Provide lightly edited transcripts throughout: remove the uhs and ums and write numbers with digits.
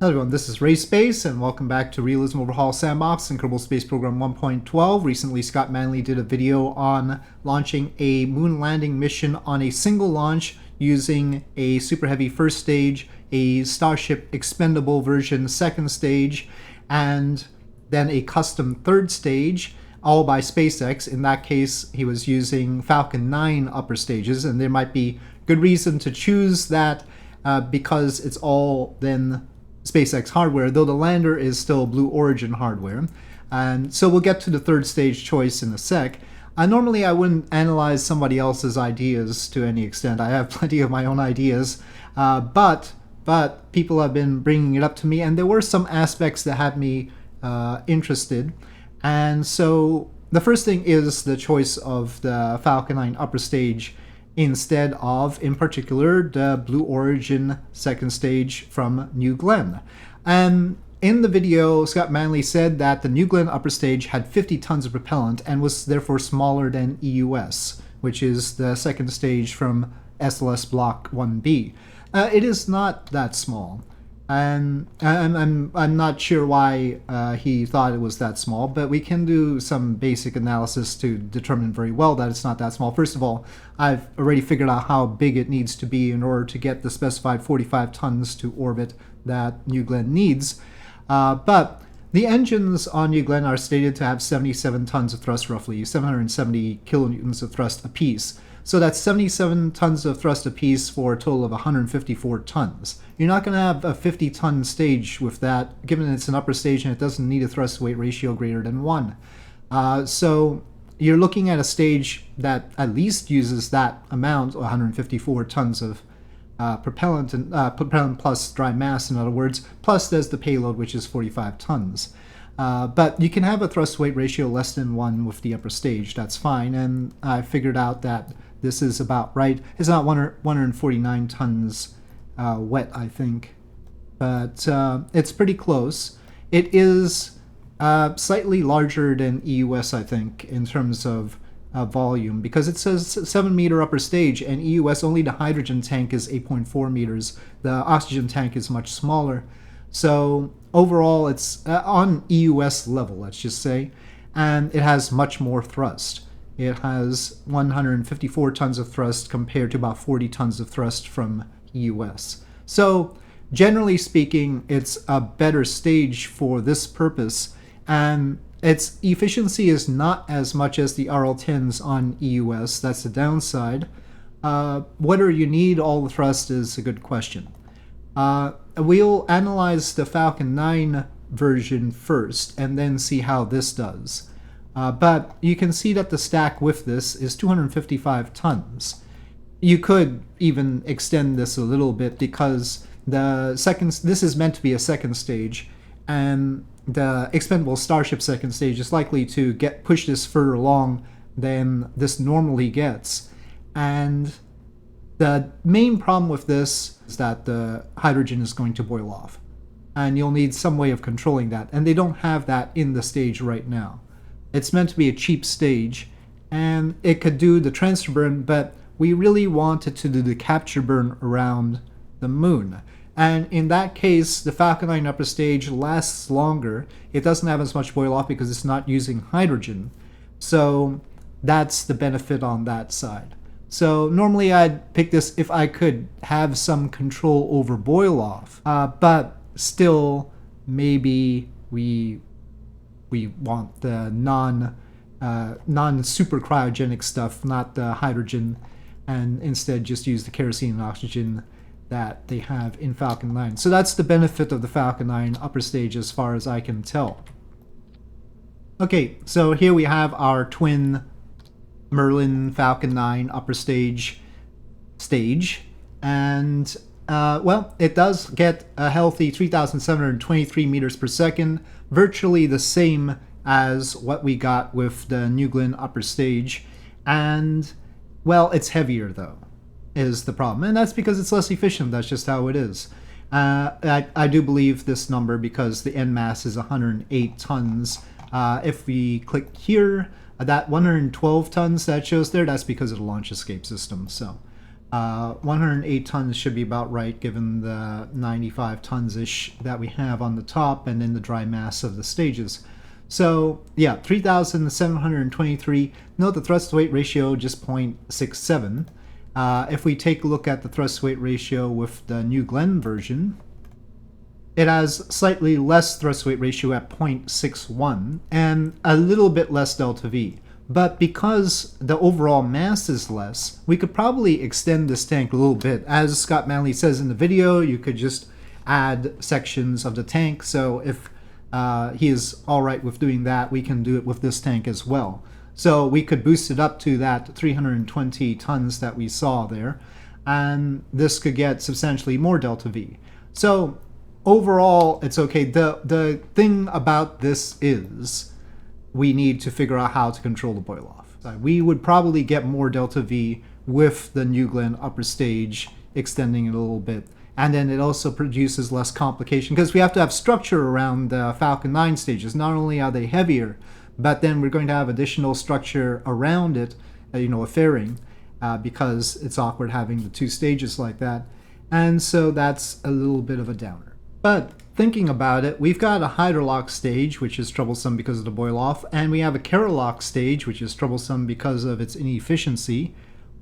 Hello everyone, this is Ray Space, and welcome back to Realism Overhaul Sandbox and Kerbal Space Program 1.12. Recently, Scott Manley did a video on launching a moon landing mission on a single launch using a Super Heavy first stage, a Starship Expendable version second stage, and then a custom third stage, all by SpaceX. In that case, he was using Falcon 9 upper stages, and there might be good reason to choose that because it's all then SpaceX hardware, though the lander is still Blue Origin hardware. And so we'll get to the third stage choice in a sec. Normally I wouldn't analyze somebody else's ideas to any extent. I have plenty of my own ideas, but people have been bringing it up to me, and there were some aspects that had me interested. And so the first thing is the choice of the Falcon 9 upper stage instead of, in particular, the Blue Origin second stage from New Glenn. And in the video, Scott Manley said that the New Glenn upper stage had 50 tons of propellant and was therefore smaller than EUS, which is the second stage from SLS Block 1B. It is not that small. And I'm not sure why he thought it was that small, but we can do some basic analysis to determine very well that it's not that small. First of all, I've already figured out how big it needs to be in order to get the specified 45 tons to orbit that New Glenn needs. But the engines on New Glenn are stated to have 77 tons of thrust, roughly 770 kilonewtons of thrust apiece. So that's 77 tons of thrust apiece for a total of 154 tons. You're not going to have a 50-ton stage with that, given it's an upper stage and it doesn't need a thrust-weight ratio greater than 1. So you're looking at a stage that at least uses that amount, 154 tons of propellant, and propellant plus dry mass, in other words, plus there's the payload, which is 45 tons. But you can have a thrust-weight ratio less than 1 with the upper stage. That's fine, and I figured out that this is about right. It's not 149 tons wet, I think, but it's pretty close. It is slightly larger than EUS, I think, in terms of volume, because it says 7-meter upper stage, and EUS, only the hydrogen tank is 8.4 meters. The oxygen tank is much smaller. So overall, it's on EUS level, let's just say, and it has much more thrust. It has 154 tons of thrust compared to about 40 tons of thrust from EUS. So generally speaking, it's a better stage for this purpose, and its efficiency is not as much as the RL-10s on EUS. That's the downside. Whether you need all the thrust is a good question. We'll analyze the Falcon 9 version first and then see how this does. But you can see that the stack with this is 255 tons. You could even extend this a little bit because this is meant to be a second stage, and the expendable Starship second stage is likely to push this further along than this normally gets. And the main problem with this is that the hydrogen is going to boil off, and you'll need some way of controlling that, and they don't have that in the stage right now. It's meant to be a cheap stage, and it could do the transfer burn, but we really want it to do the capture burn around the moon. And in that case, the Falcon 9 upper stage lasts longer. It doesn't have as much boil off because it's not using hydrogen. So that's the benefit on that side. So normally I'd pick this if I could have some control over boil off, but still maybe we want the non-super cryogenic stuff, not the hydrogen, and instead just use the kerosene and oxygen that they have in Falcon 9. So that's the benefit of the Falcon 9 upper stage as far as I can tell. Okay, so here we have our twin Merlin Falcon 9 upper stage, and well, it does get a healthy 3,723 meters per second, virtually the same as what we got with the New Glenn upper stage, and well, it's heavier though, is the problem, and that's because it's less efficient. That's just how it is. I do believe this number because the end mass is 108 tons. If we click here, that 112 tons that shows there, that's because of the launch escape system. So 108 tons should be about right given the 95 tons-ish that we have on the top and in the dry mass of the stages. So yeah, 3,723. Note the thrust-to-weight ratio just 0.67. If we take a look at the thrust-to-weight ratio with the New Glenn version, it has slightly less thrust-to-weight ratio at 0.61 and a little bit less delta V. But because the overall mass is less, we could probably extend this tank a little bit. As Scott Manley says in the video, you could just add sections of the tank. So if he is all right with doing that, we can do it with this tank as well. So we could boost it up to that 320 tons that we saw there, and this could get substantially more delta V. So overall, it's okay. The thing about this is we need to figure out how to control the boil off. We would probably get more delta V with the New Glenn upper stage, extending it a little bit. And then it also produces less complication because we have to have structure around the Falcon 9 stages. Not only are they heavier, but then we're going to have additional structure around it, a fairing, because it's awkward having the two stages like that. And so that's a little bit of a downer. But thinking about it, we've got a hydrolock stage, which is troublesome because of the boil off, and we have a Kerolock stage, which is troublesome because of its inefficiency.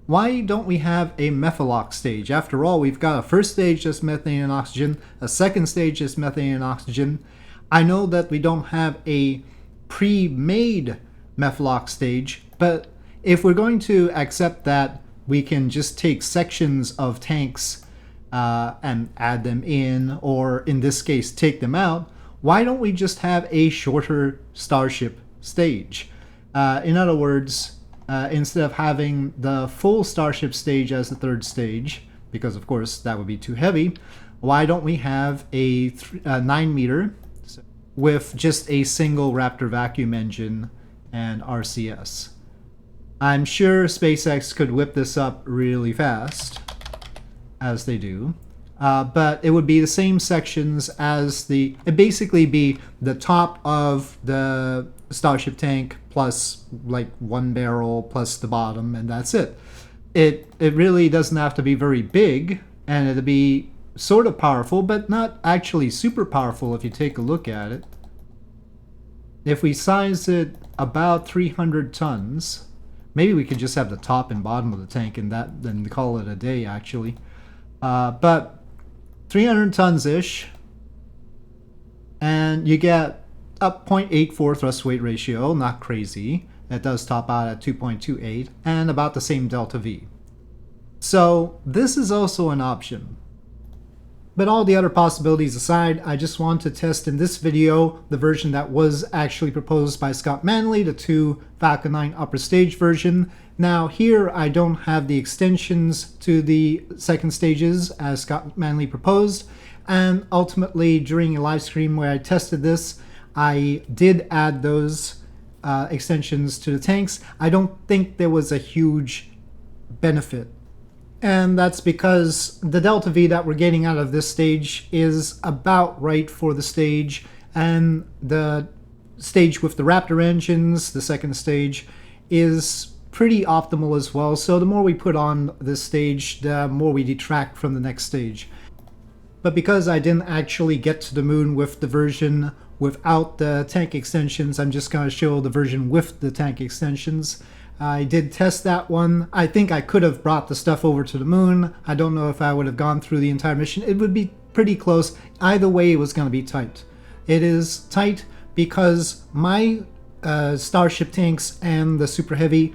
Why don't we have a methalock stage? After all, we've got a first stage that's methane and oxygen, a second stage that's methane and oxygen. I know that we don't have a pre-made methalock stage, but if we're going to accept that we can just take sections of tanks and add them in, or in this case take them out, why don't we just have a shorter Starship stage? In other words, instead of having the full Starship stage as the third stage, because of course that would be too heavy, why don't we have a 9 meter with just a single Raptor vacuum engine and RCS? I'm sure SpaceX could whip this up really fast, as they do, but it would be the same sections as it'd basically be the top of the Starship tank plus like one barrel plus the bottom, and that's it. It really doesn't have to be very big, and it'd be sort of powerful, but not actually super powerful if you take a look at it. If we size it about 300 tons, maybe we could just have the top and bottom of the tank and then call it a day, actually. But 300 tons-ish, and you get a 0.84 thrust-weight ratio, not crazy. It does top out at 2.28, and about the same delta V. So this is also an option. But all the other possibilities aside, I just want to test in this video the version that was actually proposed by Scott Manley, the 2 Falcon 9 upper stage version. Now here I don't have the extensions to the second stages as Scott Manley proposed, and ultimately during a live stream where I tested this, I did add those extensions to the tanks. I don't think there was a huge benefit. And that's because the delta V that we're getting out of this stage is about right for the stage, and the stage with the Raptor engines, the second stage, is pretty optimal as well. So the more we put on this stage, the more we detract from the next stage. But because I didn't actually get to the moon with the version without the tank extensions, I'm just going to show the version with the tank extensions. I did test that one. I think I could have brought the stuff over to the moon. I don't know if I would have gone through the entire mission. It would be pretty close. Either way, it was going to be tight. It is tight because my Starship tanks and the Super Heavy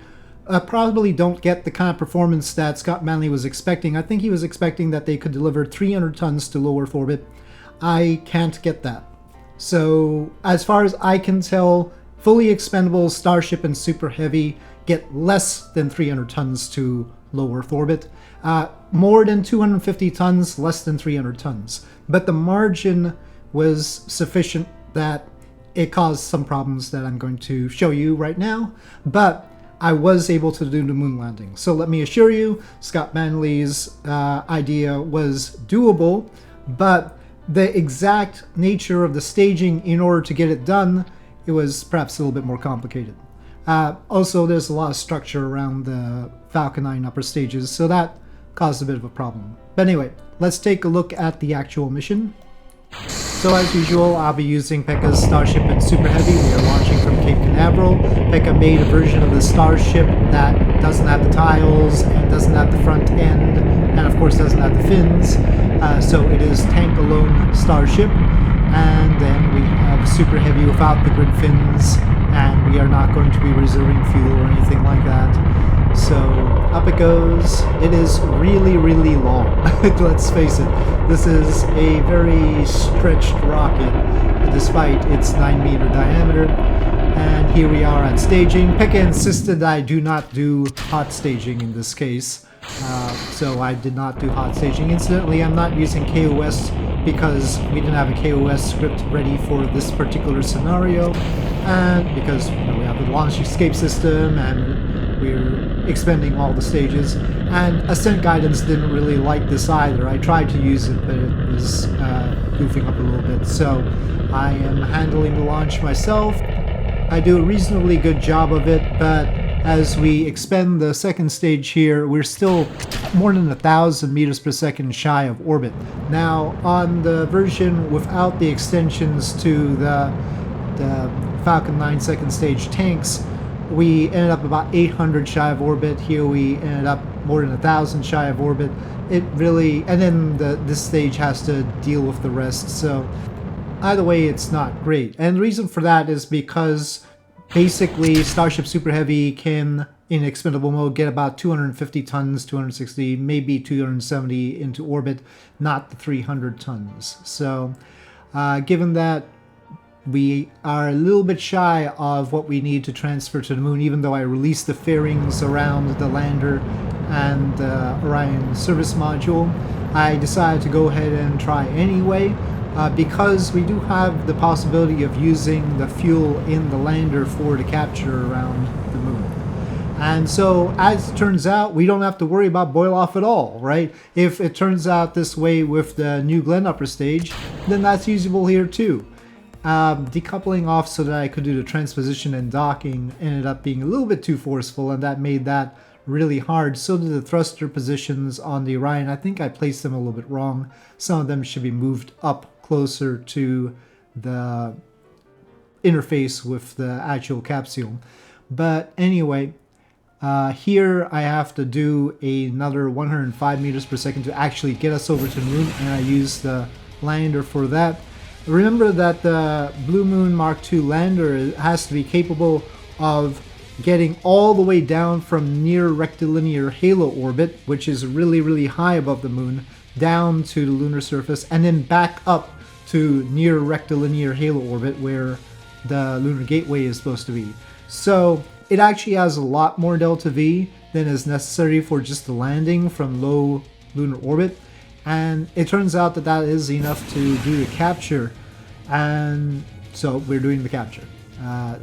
probably don't get the kind of performance that Scott Manley was expecting. I think he was expecting that they could deliver 300 tons to low Earth orbit. I can't get that. So as far as I can tell, fully expendable Starship and Super Heavy get less than 300 tons to low Earth orbit. More than 250 tons, less than 300 tons. But the margin was sufficient that it caused some problems that I'm going to show you right now. But I was able to do the moon landing. So let me assure you, Scott Manley's idea was doable, but the exact nature of the staging in order to get it done, it was perhaps a little bit more complicated. Also, there's a lot of structure around the Falcon 9 upper stages, so that caused a bit of a problem. But anyway, let's take a look at the actual mission. So as usual, I'll be using Pekka's Starship and Super Heavy. We are launching from Cape Canaveral. Pekka made a version of the Starship that doesn't have the tiles and doesn't have the front end, and of course doesn't have the fins. So it is tank-alone Starship. And then we have Super Heavy without the grid fins, and we are not going to be reserving fuel or anything like that. So up it goes. It is really, really long. Let's face it, this is a very stretched rocket despite its 9-meter diameter. And here we are at staging. Pekka insisted I do not do hot staging in this case. So I did not do hot staging. Incidentally, I'm not using KOS because we didn't have a KOS script ready for this particular scenario, and because we have the launch escape system and we're expending all the stages, and Ascent Guidance didn't really like this either. I tried to use it, but it was goofing up a little bit, so I am handling the launch myself. I do a reasonably good job of it, but as we expend the second stage here, we're still more than 1,000 meters per second shy of orbit. Now, on the version without the extensions to the Falcon 9 second stage tanks, we ended up about 800 shy of orbit. Here we ended up more than 1,000 shy of orbit. It really, and then this stage has to deal with the rest. So either way, it's not great. And the reason for that is because basically Starship Super Heavy can, in expendable mode, get about 250 tons, 260, maybe 270 into orbit, not the 300 tons. So given that we are a little bit shy of what we need to transfer to the moon, even though I released the fairings around the lander and the Orion service module, I decided to go ahead and try anyway. Because we do have the possibility of using the fuel in the lander for the capture around the moon. And so, as it turns out, we don't have to worry about boil off at all, right? If it turns out this way with the New Glenn upper stage, then that's usable here too. Decoupling off so that I could do the transposition and docking ended up being a little bit too forceful, and that made that really hard. So did the thruster positions on the Orion. I think I placed them a little bit wrong. Some of them should be moved up closer to the interface with the actual capsule. But anyway, here I have to do another 105 meters per second to actually get us over to the moon, and I use the lander for that. Remember that the Blue Moon Mark II lander has to be capable of getting all the way down from near rectilinear halo orbit, which is really, really high above the moon, down to the lunar surface, and then back up to near rectilinear halo orbit where the lunar gateway is supposed to be. So it actually has a lot more delta V than is necessary for just the landing from low lunar orbit, and it turns out that that is enough to do the capture, and so we're doing the capture.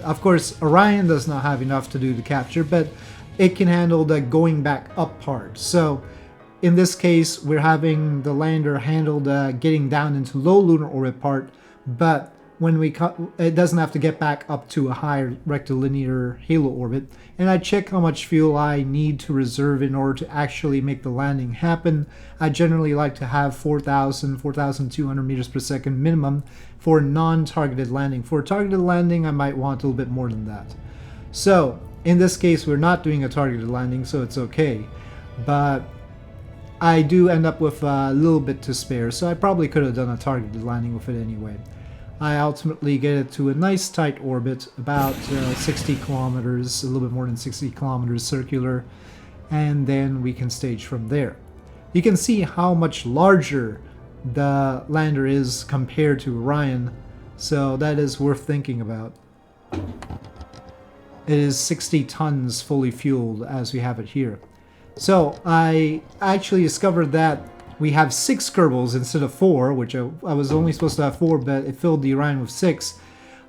Of course, Orion does not have enough to do the capture, but it can handle the going back up part. So in this case, we're having the lander handle the getting down into low lunar orbit part, but when it doesn't have to get back up to a higher rectilinear halo orbit. And I check how much fuel I need to reserve in order to actually make the landing happen. I generally like to have 4,200 meters per second minimum for non-targeted landing. For a targeted landing, I might want a little bit more than that. So in this case, we're not doing a targeted landing, so it's okay. But I do end up with a little bit to spare, so I probably could have done a targeted landing with it anyway. I ultimately get it to a nice tight orbit, about 60 kilometers, a little bit more than 60 kilometers circular, and then we can stage from there. You can see how much larger the lander is compared to Orion, so that is worth thinking about. It is 60 tons fully fueled as we have it here. So I actually discovered that we have 6 Kerbals instead of 4, which I was only supposed to have 4, but it filled the Orion with 6.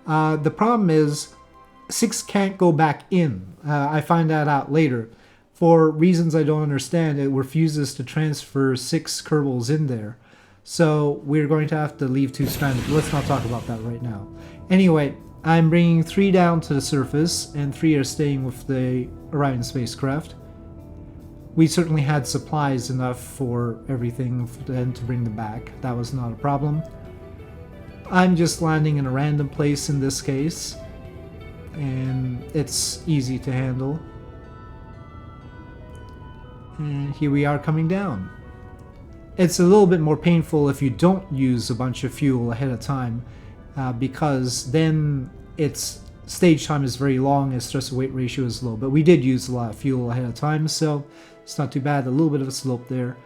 The problem is 6 can't go back in. I find that out later. For reasons I don't understand, it refuses to transfer 6 Kerbals in there. So we're going to have to leave 2 stranded. Let's not talk about that right now. Anyway, I'm bringing 3 down to the surface, and 3 are staying with the Orion spacecraft. we certainly had supplies enough for everything and to bring them back. That was not a problem. I'm just landing in a random place in this case, and it's easy to handle. And here we are coming down. It's a little bit more painful if you don't use a bunch of fuel ahead of time, because then its stage time is very long and stress to weight ratio is low. But we did use a lot of fuel ahead of time, so it's not too bad. A little bit of a slope there.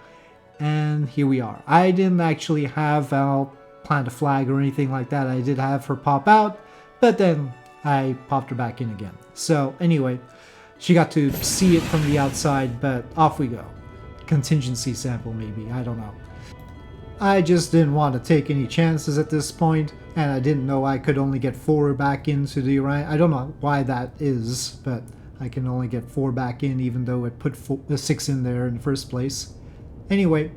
And here we are. I didn't actually have Val plant a flag or anything like that. I did have her pop out, but then I popped her back in again. So anyway, she got to see it from the outside, but off we go. Contingency sample maybe, I don't know. I just didn't want to take any chances at this point, and I didn't know I could only get 4 back into the Orion. I don't know why that is, but I can only get 4 back in even though it put 6 in there in the first place. Anyway,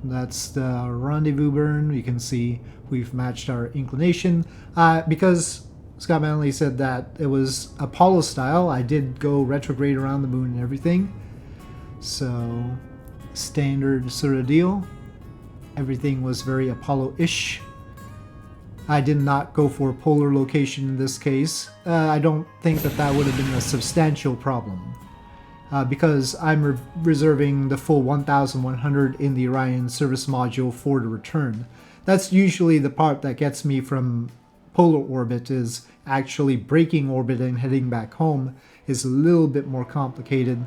that's the rendezvous burn. You can see we've matched our inclination. Because Scott Manley said that it was Apollo style, I did go retrograde around the moon and everything. So, standard sort of deal. Everything was very Apollo-ish. I did not go for a polar location in this case. I don't think that that would have been a substantial problem. Because I'm reserving the full 1100 in the Orion service module for the return. That's usually the part that gets me from polar orbit, is actually breaking orbit and heading back home is a little bit more complicated.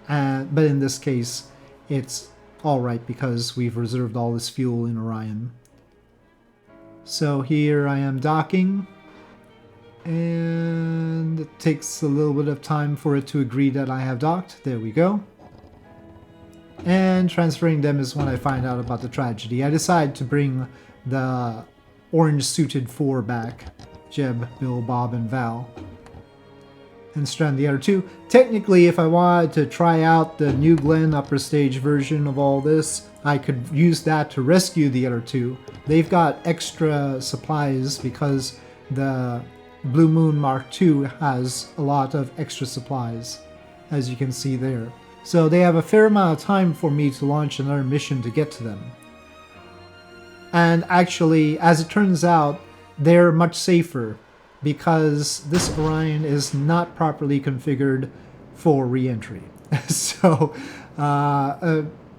But in this case, it's alright because we've reserved all this fuel in Orion. So here I am docking, and it takes a little bit of time for it to agree that I have docked. There we go. And transferring them is when I find out about the tragedy. I decide to bring the orange suited 4 back, Jeb, Bill, Bob, and Val, and strand the other 2. Technically, if I wanted to try out the New Glenn upper stage version of all this, I could use that to rescue the other 2. They've got extra supplies because the Blue Moon Mark II has a lot of extra supplies, as you can see there. So they have a fair amount of time for me to launch another mission to get to them. And actually, as it turns out, they're much safer because this Orion is not properly configured for re-entry. So,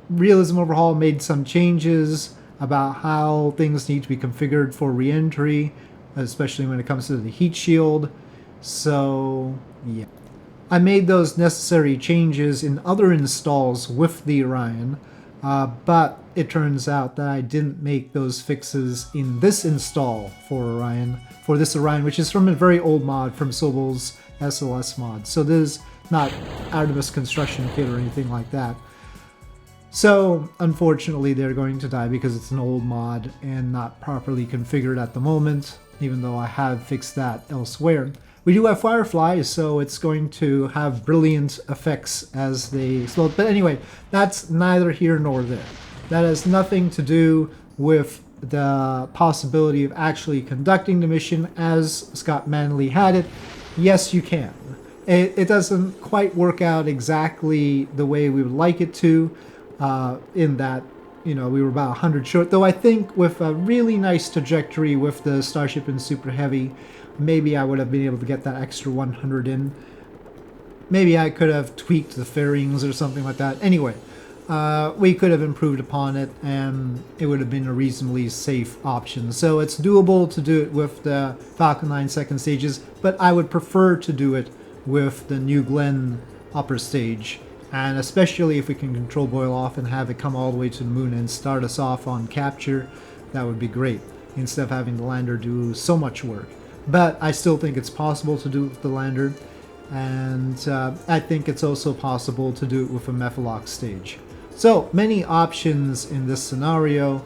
Realism Overhaul made some changes about how things need to be configured for re-entry, especially when it comes to the heat shield. So, yeah. I made those necessary changes in other installs with the Orion, but it turns out that I didn't make those fixes in this install for this Orion, which is from a very old mod from Sobel's SLS mod. So this is not Artemis construction kit or anything like that. So unfortunately they're going to die because it's an old mod and not properly configured at the moment, even though I have fixed that elsewhere. We do have Fireflies, so it's going to have brilliant effects as they explode. But anyway, that's neither here nor there. That has nothing to do with the possibility of actually conducting the mission as Scott Manley had it. Yes, you can. It doesn't quite work out exactly the way we would like it to, in that, you know, we were about 100 short. Though I think with a really nice trajectory with the Starship and Super Heavy, maybe I would have been able to get that extra 100 in. Maybe I could have tweaked the fairings or something like that. Anyway, we could have improved upon it and it would have been a reasonably safe option. So it's doable to do it with the Falcon 9 second stages, but I would prefer to do it with the New Glenn upper stage. And especially if we can control boil off and have it come all the way to the moon and start us off on capture, that would be great, instead of having the lander do so much work. But I still think it's possible to do it with the lander, and I think it's also possible to do it with a Methalox stage. So many options in this scenario,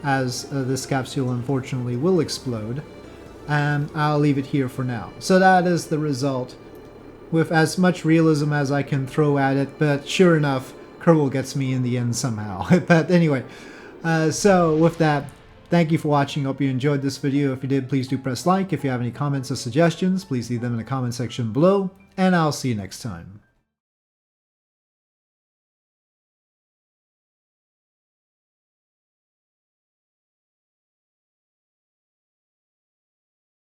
as this capsule unfortunately will explode, and I'll leave it here for now. So that is the result, with as much realism as I can throw at it, but sure enough, Kerbal gets me in the end somehow. But anyway, so with that, thank you for watching. Hope you enjoyed this video. If you did, please do press like. If you have any comments or suggestions, please leave them in the comment section below, and I'll see you next time.